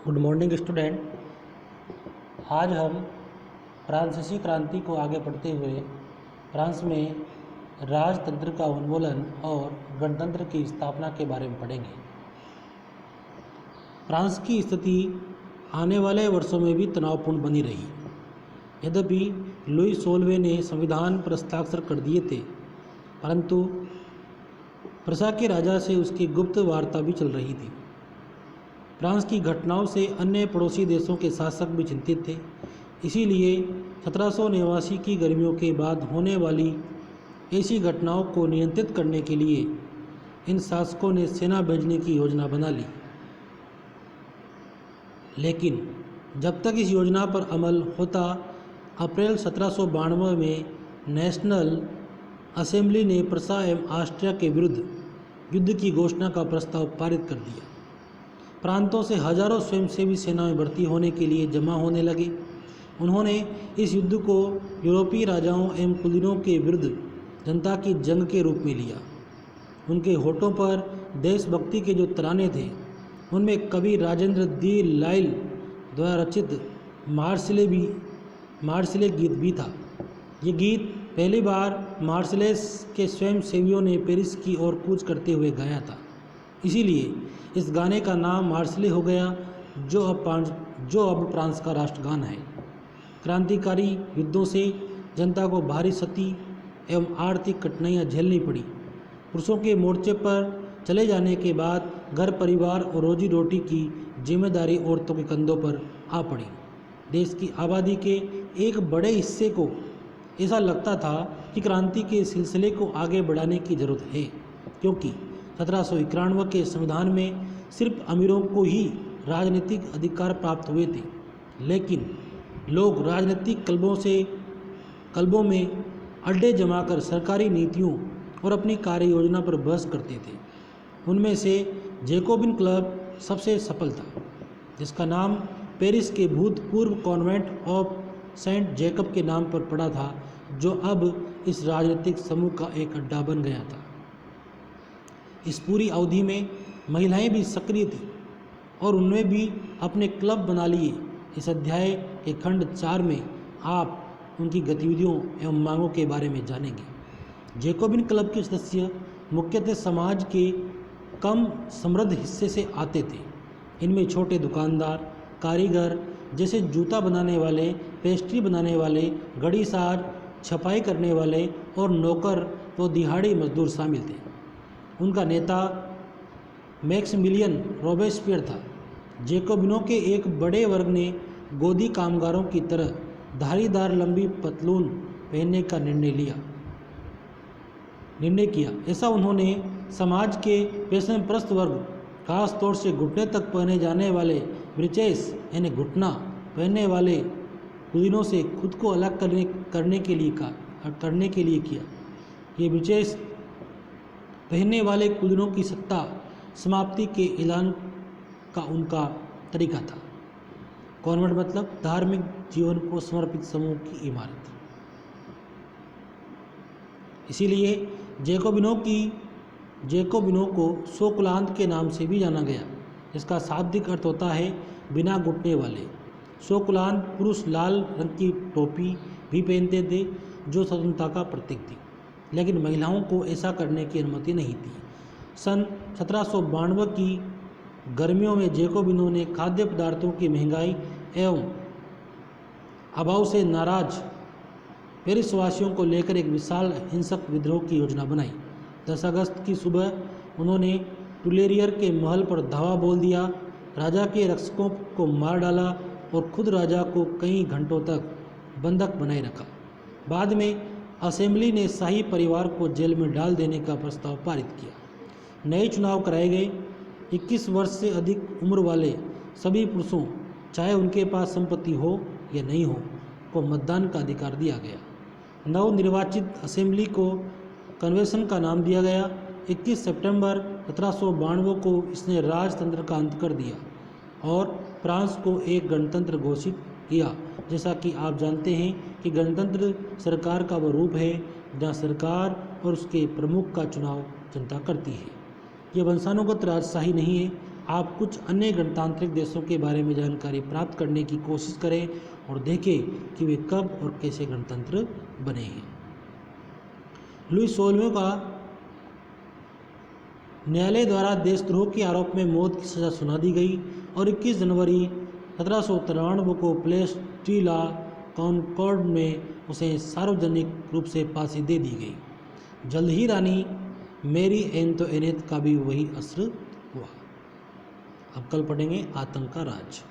Good morning student. आज हम फ्रांसीसी क्रांति को आगे बढ़ते हुए फ्रांस में राजतंत्र का उन्मूलन और गणतंत्र की स्थापना के बारे में पढ़ेंगे। फ्रांस की स्थिति आने वाले वर्षों में भी तनावपूर्ण बनी रही। यद्यपि लुई 16वें ने संविधान पर हस्ताक्षर कर दिए थे, परंतु प्रशा के राजा से उसकी गुप्त वार्ता भी चल रही थी। फ्रांस की घटनाओं से अन्य पड़ोसी देशों के शासक भी चिंतित थे। इसीलिए 1789 की गर्मियों के बाद होने वाली ऐसी घटनाओं को नियंत्रित करने के लिए इन शासकों ने सेना भेजने की योजना बना ली। लेकिन जब तक इस योजना पर अमल होता, अप्रैल 1792 में नेशनल असेंबली ने प्रशा एवं ऑस्ट्रिया के विरुद्ध युद्ध की घोषणा का प्रस्ताव पारित कर दिया। प्रांतों से हजारों स्वयंसेवी सेना में भर्ती होने के लिए जमा होने लगे। उन्होंने इस युद्ध को यूरोपीय राजाओं एवं कुलीनों के विरुद्ध जनता की जंग के रूप में लिया। उनके होठों पर देशभक्ति के जो तराने थे, उनमें कवि राजेंद्र दी लाइल द्वारा रचित मार्सिले गीत भी था। ये गीत पहली बार मार्सिलेस के स्वयंसेवियों ने पेरिस की ओर कूच करते हुए गाया था। इसीलिए इस गाने का नाम मार्सिले हो गया, जो अब फ्रांस का राष्ट्रगान है। क्रांतिकारी युद्धों से जनता को भारी क्षति एवं आर्थिक कठिनाइयाँ झेलनी पड़ी। पुरुषों के मोर्चे पर चले जाने के बाद घर परिवार और रोजी रोटी की जिम्मेदारी औरतों के कंधों पर आ पड़ी। देश की आबादी के एक बड़े हिस्से को ऐसा लगता था कि क्रांति के सिलसिले को आगे बढ़ाने की जरूरत है, क्योंकि 1791 के संविधान में सिर्फ अमीरों को ही राजनीतिक अधिकार प्राप्त हुए थे। लेकिन लोग राजनीतिक क्लबों में अड्डे जमाकर सरकारी नीतियों और अपनी कार्य योजना पर बहस करते थे। उनमें से जैकोबिन क्लब सबसे सफल था, जिसका नाम पेरिस के भूतपूर्व कॉन्वेंट ऑफ सेंट जैकब के नाम पर पड़ा था, जो अब इस राजनीतिक समूह का एक अड्डा बन गया था। इस पूरी अवधि में महिलाएं भी सक्रिय थी और उन्होंने भी अपने क्लब बना लिए। इस अध्याय के खंड 4 में आप उनकी गतिविधियों एवं मांगों के बारे में जानेंगे। जैकोबिन क्लब के सदस्य मुख्यतः समाज के कम समृद्ध हिस्से से आते थे। इनमें छोटे दुकानदार, कारीगर जैसे जूता बनाने वाले, पेस्ट्री बनाने वाले, गढ़ीसाज, छपाई करने वाले और नौकर व दिहाड़ी मजदूर शामिल थे। उनका नेता मैक्सिमिलियन रोबेस्पियर था। जैकोबिनों के एक बड़े वर्ग ने गोदी कामगारों की तरह धारीदार लंबी पतलून पहनने का निर्णय किया। ऐसा उन्होंने समाज के पेशेंप्रस्त वर्ग, खास तौर से घुटने तक पहने जाने वाले ब्रीचेस यानी घुटना पहनने वाले कुलीनों से खुद को अलग करने के लिए किया। ये ब्रीचेस पहनने वाले कुलीनों की सत्ता समाप्ति के ऐलान का उनका तरीका था। कॉन्वेंट मतलब धार्मिक जीवन को समर्पित समूह की इमारत। इसीलिए जैकोबिनों को सोकुलांत के नाम से भी जाना गया, जिसका शाब्दिक अर्थ होता है बिना घुटने वाले। सोकुलांत पुरुष लाल रंग की टोपी भी पहनते थे, जो स्वतंत्रता का प्रतीक थी, लेकिन महिलाओं को ऐसा करने की अनुमति नहीं थी। सन 1792 की गर्मियों में जैकोबिनों ने खाद्य पदार्थों की महंगाई एवं अभाव से नाराज पेरिस वासियों को लेकर एक विशाल हिंसक विद्रोह की योजना बनाई। 10 अगस्त की सुबह उन्होंने टुलेरियर के महल पर धावा बोल दिया, राजा के रक्षकों को मार डाला और खुद राजा को कई घंटों तक बंधक बनाए रखा। बाद में असेंबली ने शाही परिवार को जेल में डाल देने का प्रस्ताव पारित किया। नए चुनाव कराए गए। 21 वर्ष से अधिक उम्र वाले सभी पुरुषों, चाहे उनके पास संपत्ति हो या नहीं हो, को मतदान का अधिकार दिया गया। नवनिर्वाचित असेंबली को कन्वेंशन का नाम दिया गया। 21 सितंबर 1792 को इसने राजतंत्र का अंत कर दिया और फ्रांस को एक गणतंत्र घोषित किया। जैसा कि आप जानते हैं कि गणतंत्र सरकार का वह रूप है जहाँ सरकार और उसके प्रमुख का चुनाव जनता करती है। ये वंशानुगत राजशाही नहीं है। आप कुछ अन्य गणतांत्रिक देशों के बारे में जानकारी प्राप्त करने की कोशिश करें और देखें कि वे कब और कैसे गणतंत्र बने हैं। लुई 16वें का न्यायालय द्वारा देशद्रोह के आरोप में मौत की सज़ा सुना दी गई और 21 जनवरी 1793 को प्लेस टी ला कॉनकॉर्ड में उसे सार्वजनिक रूप से फांसी दे दी गई। जल्द ही रानी मैरी एंतोइनेट का भी वही असर हुआ। अब कल पढ़ेंगे आतंक का राज।